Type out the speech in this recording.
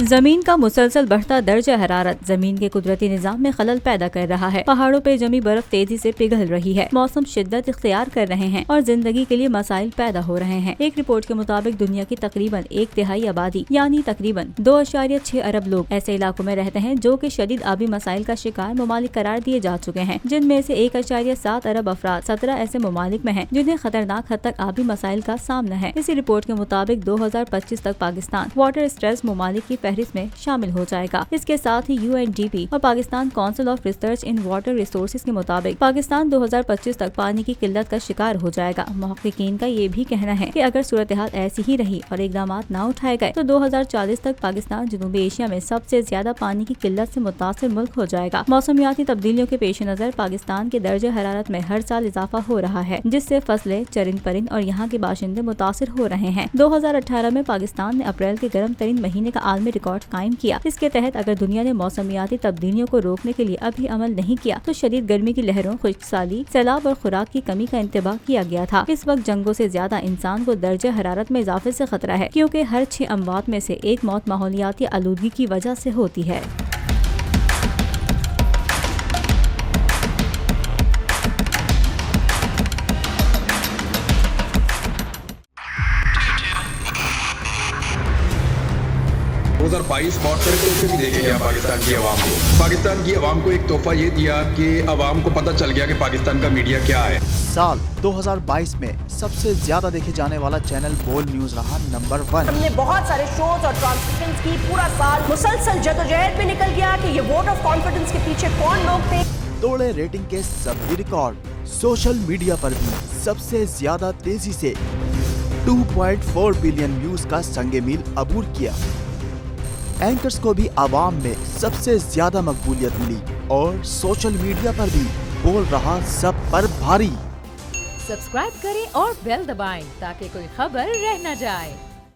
जमीन का मुसलसल बढ़ता दर्जा हरारत जमीन के कुदरती निजाम में खलल पैदा कर रहा है। पहाड़ों पे जमी बर्फ तेजी से पिघल रही है, मौसम शिद्दत इख्तियार कर रहे हैं और जिंदगी के लिए मसाइल पैदा हो रहे हैं। एक रिपोर्ट के मुताबिक दुनिया की तकरीबन 1/3 आबादी यानी तकरीबन 2.6 अरब लोग ऐसे इलाकों में रहते हैं जो कि शदीद आबी मसाइल का शिकार ममालिक करार दिए जा चुके हैं, जिनमें से 1.7 अरब अफराद 17 ऐसे ममालिक में हैं जिन्हें खतरनाक हद तक आबी मसाइल का सामना है। इसी रिपोर्ट के मुताबिक 2025 तक पाकिस्तान वाटर स्ट्रेस ममालिक की फहरिस्त में शामिल हो जाएगा। इसके साथ ही UNDP और Pakistan council of research in water resources के मुताबिक पाकिस्तान 2025 तक पानी की किल्लत का शिकार हो जाएगा। मुहक्किकीन का ये भी कहना है कि अगर सूरत हाल ऐसी ही रही और इकदाम न उठाए गए तो 2040 तक पाकिस्तान जनूबी एशिया में सबसे ज्यादा पानी की किल्लत से मुतासिर मुल्क हो जाएगा। मौसमियाती तब्दीलियों के पेश नजर पाकिस्तान के दर्जे हरारत में हर साल इजाफा हो रहा है, जिससे फसलें, चरिंद परिंद और यहाँ के बाशिंदे मुतासिर हो रहे हैं। 2018 में पाकिस्तान ने अप्रैल के गर्म तरीन महीने का आलमी रिकॉर्ड कायम किया। इसके तहत अगर दुनिया ने मौसमियाती तब्दीलियों को रोकने के लिए अभी अमल नहीं किया तो शदीद गर्मी की लहरों, खुश्कसाली, सैलाब और खुराक की कमी का इंतबाह किया गया था। इस वक्त जंगों से ज्यादा इंसान को दर्जे हरारत में इजाफे से खतरा है, क्योंकि हर 6 अमवात में से एक मौत माहौलियाती आलूदगी की वजह से होती है। बॉर्डर कैसे भी देखे गया पाकिस्तान की अवाम को एक तोहफा ये दिया कि अवाम को पता चल गया कि पाकिस्तान का मीडिया क्या है। साल 2022 में सबसे ज्यादा देखे जाने वाला चैनल बोल न्यूज रहा नंबर 1। हमने बहुत सारे शोज और ट्रांसमिशंस की, पूरा साल मुसलसल जदोजहद में निकल गया कि ये वोट ऑफ कॉन्फिडेंस के पीछे कौन लोग थे। तोड़े रेटिंग के सभी रिकॉर्ड। सोशल मीडिया पर भी सबसे ज्यादा तेजी से 2.4 बिलियन व्यूज का संगे मील अबूर किया। एंकर्स को भी आवाम में सबसे ज्यादा मकबूलियत मिली और सोशल मीडिया पर भी बोल रहा सब पर भारी। सब्सक्राइब करें और बेल दबाएं ताकि कोई खबर रह न जाए।